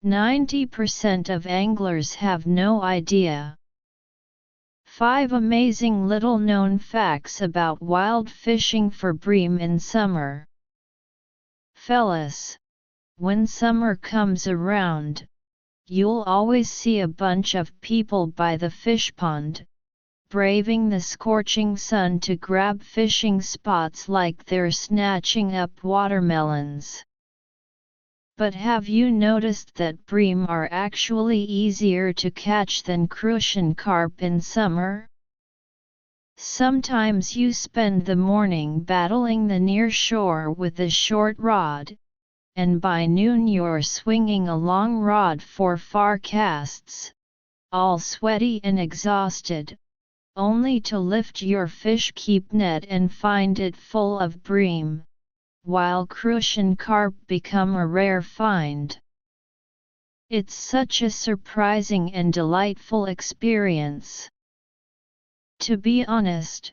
90% of anglers have no idea. 5 amazing little known facts about wild fishing for bream in summer. Fellas, when summer comes around, you'll always see a bunch of people by the fishpond, braving the scorching sun to grab fishing spots like they're snatching up watermelons. But have you noticed that bream are actually easier to catch than crucian carp in summer? Sometimes you spend the morning battling the near shore with a short rod, and by noon you're swinging a long rod for far casts, all sweaty and exhausted, only to lift your fish keepnet and find it full of bream, while crucian carp become a rare find. It's such a surprising and delightful experience. To be honest,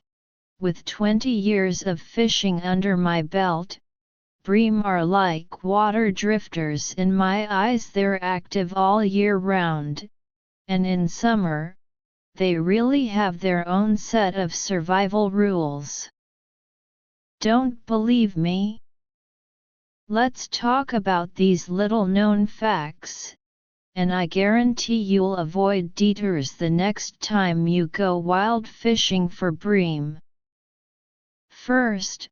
with 20 years of fishing under my belt, bream are like water drifters in my eyes. They're active all year round, and in summer, they really have their own set of survival rules. Don't believe me? Let's talk about these little known facts, and I guarantee you'll avoid detours the next time you go wild fishing for bream. First,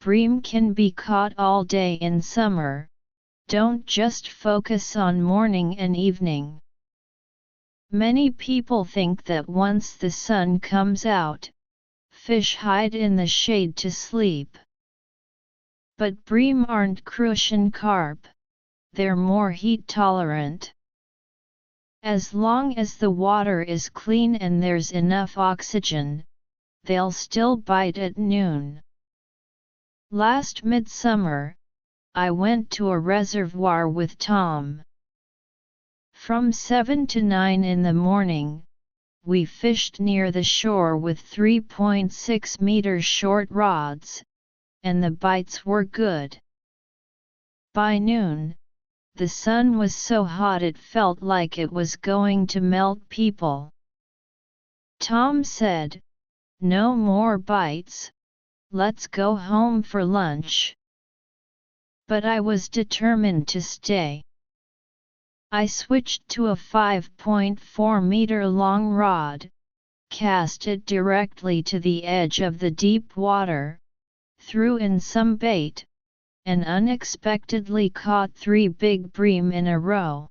bream can be caught all day in summer. Don't just focus on morning and evening. Many people think that once the sun comes out, fish hide in the shade to sleep. But bream aren't crucian carp, they're more heat tolerant. As long as the water is clean and there's enough oxygen, they'll still bite at noon. Last midsummer, I went to a reservoir with Tom. From 7 to 9 in the morning, we fished near the shore with 3.6 meter short rods, and the bites were good. By noon, the sun was so hot it felt like it was going to melt people. Tom said, "No more bites, let's go home for lunch." But I was determined to stay. I switched to a 5.4 meter long rod, cast it directly to the edge of the deep water, threw in some bait, and unexpectedly caught 3 big bream in a row.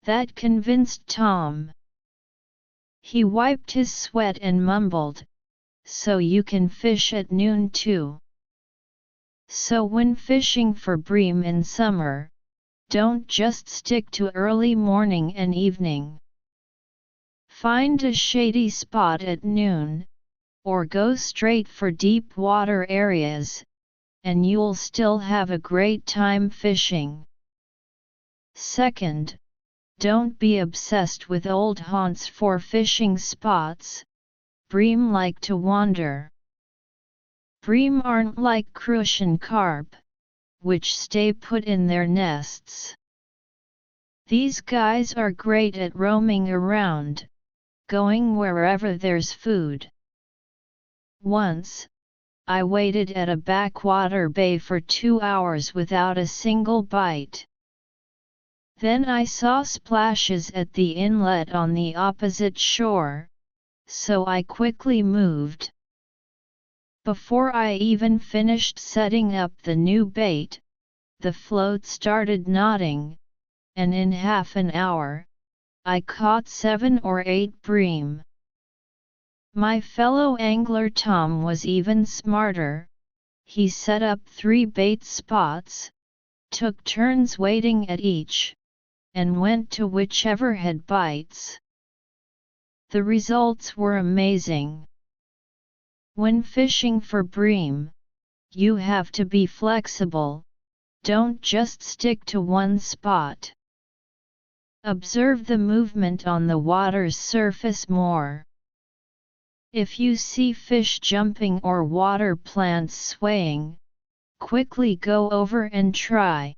That convinced Tom. He wiped his sweat and mumbled, "So you can fish at noon too." So when fishing for bream in summer, don't just stick to early morning and evening. Find a shady spot at noon, or go straight for deep water areas, and you'll still have a great time fishing. Second, don't be obsessed with old haunts for fishing spots. Bream like to wander. Bream aren't like crucian carp, which stay put in their nests. These guys are great at roaming around, going wherever there's food. Once, I waited at a backwater bay for 2 hours without a single bite. Then I saw splashes at the inlet on the opposite shore, so I quickly moved. Before I even finished setting up the new bait, the float started nodding, and in half an hour, I caught 7 or 8 bream. My fellow angler Tom was even smarter. He set up 3 bait spots, took turns waiting at each, and went to whichever had bites. The results were amazing. When fishing for bream, you have to be flexible, don't just stick to one spot. Observe the movement on the water's surface more. If you see fish jumping or water plants swaying, quickly go over and try.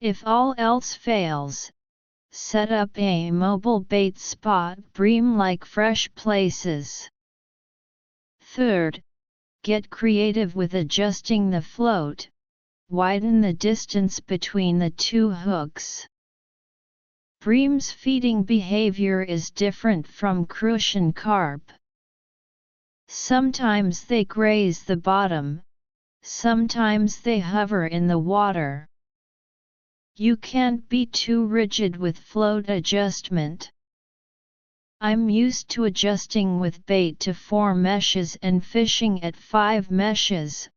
If all else fails, set up a mobile bait spot bream like fresh places. Third, get creative with adjusting the float, widen the distance between the two hooks. Bream's feeding behavior is different from crucian carp. Sometimes they graze the bottom, sometimes they hover in the water. You can't be too rigid with float adjustment. I'm used to adjusting with bait to 4 meshes and fishing at 5 meshes,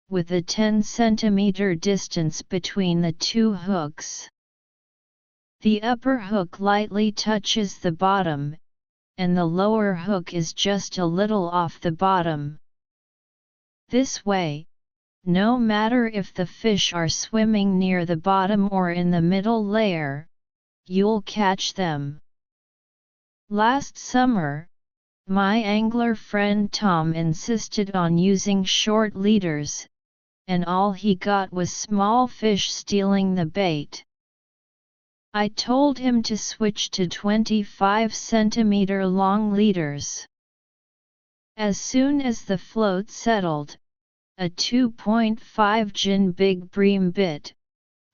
with a 10 cm distance between the two hooks. The upper hook lightly touches the bottom, and the lower hook is just a little off the bottom. This way, no matter if the fish are swimming near the bottom or in the middle layer, you'll catch them. Last summer, my angler friend Tom insisted on using short leaders, and all he got was small fish stealing the bait. I told him to switch to 25 cm long leaders. As soon as the float settled, a 2.5 gin big bream bit,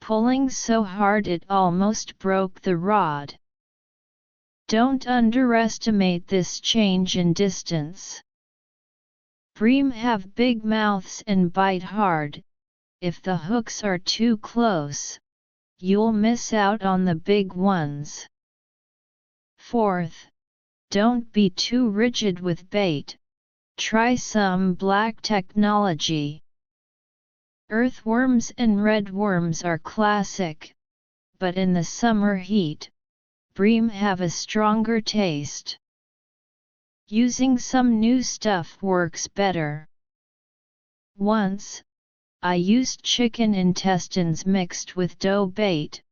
pulling so hard it almost broke the rod. Don't underestimate this change in distance. Bream have big mouths and bite hard. If the hooks are too close, you'll miss out on the big ones. Fourth, don't be too rigid with bait. Try some black technology. Earthworms and redworms are classic, but in the summer heat, bream have a stronger taste. Using some new stuff works better. Once, I used chicken intestines mixed with dough bait,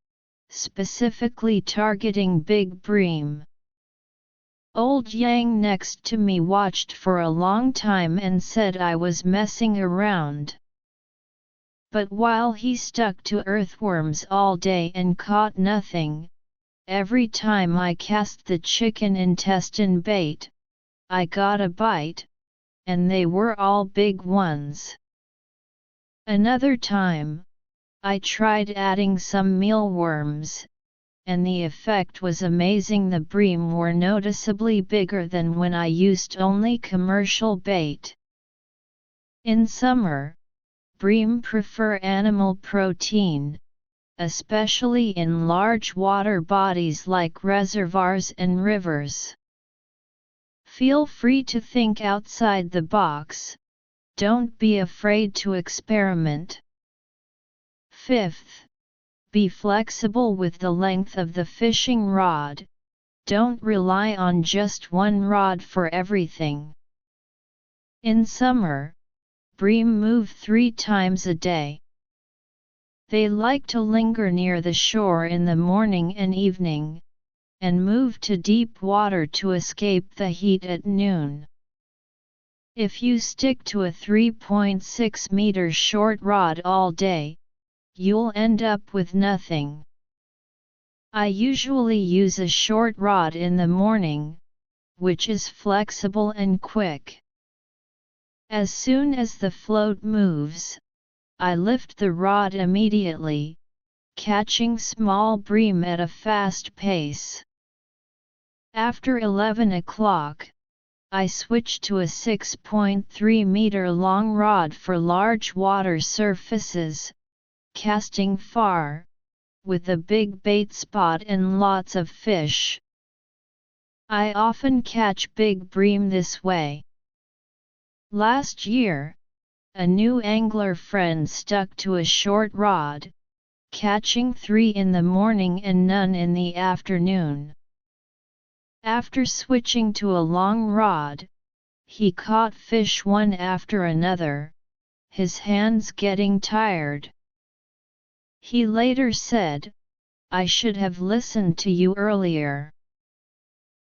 specifically targeting big bream. Old Yang next to me watched for a long time and said I was messing around. But while he stuck to earthworms all day and caught nothing, every time I cast the chicken intestine bait, I got a bite, and they were all big ones. Another time, I tried adding some mealworms, and the effect was amazing. The bream were noticeably bigger than when I used only commercial bait. In summer, bream prefer animal protein, especially in large water bodies like reservoirs and rivers. Feel free to think outside the box. Don't be afraid to experiment. Fifth, be flexible with the length of the fishing rod. Don't rely on just one rod for everything. In summer, bream move 3 times a day. They like to linger near the shore in the morning and evening, and move to deep water to escape the heat at noon. If you stick to a 3.6 meter short rod all day, you'll end up with nothing. I usually use a short rod in the morning, which is flexible and quick. As soon as the float moves, I lift the rod immediately, catching small bream at a fast pace. After 11 o'clock, I switch to a 6.3 meter long rod for large water surfaces, casting far, with a big bait spot and lots of fish. I often catch big bream this way. Last year, a new angler friend stuck to a short rod, catching 3 in the morning and none in the afternoon. After switching to a long rod, he caught fish one after another, his hands getting tired. He later said, "I should have listened to you earlier."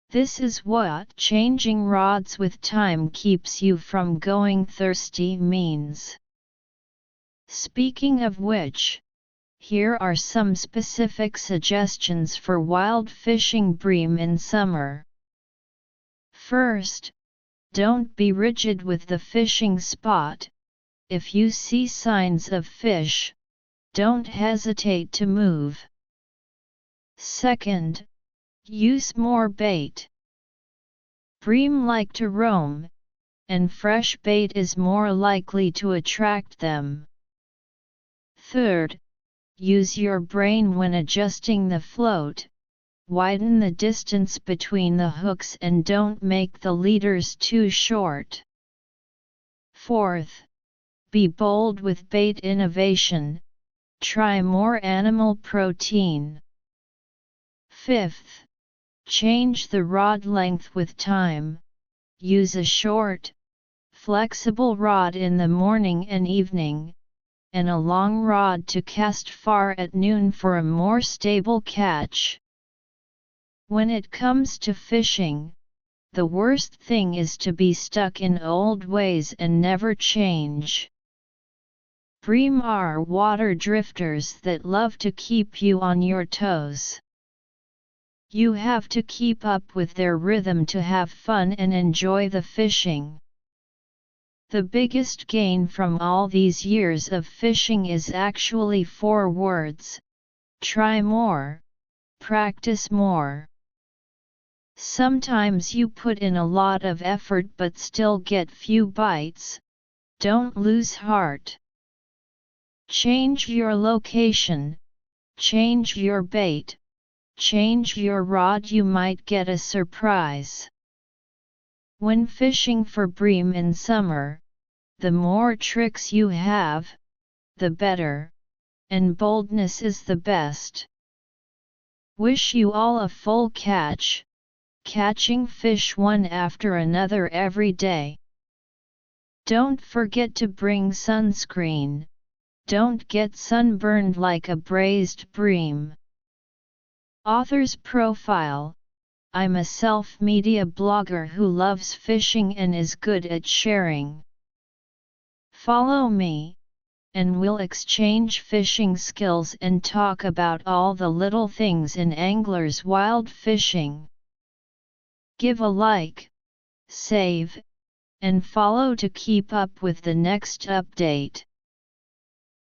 This is what changing rods with time keeps you from going thirsty means. Speaking of which, Here are some specific suggestions for wild fishing bream in summer. First, don't be rigid with the fishing spot. If you see signs of fish, don't hesitate to move. Second, use more bait. Bream like to roam, and fresh bait is more likely to attract them. Third, use your brain when adjusting the float. Widen the distance between the hooks and don't make the leaders too short. Fourth, be bold with bait innovation. Try more animal protein. Fifth, change the rod length with time. Use a short, flexible rod in the morning and evening, and a long rod to cast far at noon for a more stable catch. When it comes to fishing, the worst thing is to be stuck in old ways and never change. Bream are water drifters that love to keep you on your toes. You have to keep up with their rhythm to have fun and enjoy the fishing. The biggest gain from all these years of fishing is actually 4 words: try more, practice more. Sometimes you put in a lot of effort but still get few bites. Don't lose heart. Change your location, change your bait, change your rod, you might get a surprise. When fishing for bream in summer, the more tricks you have, the better, and boldness is the best. Wish you all a full catch, catching fish one after another every day. Don't forget to bring sunscreen. Don't get sunburned like a braised bream. Author's profile: I'm a self-media blogger who loves fishing and is good at sharing. Follow me, and we'll exchange fishing skills and talk about all the little things in anglers' wild fishing. Give a like, save, and follow to keep up with the next update.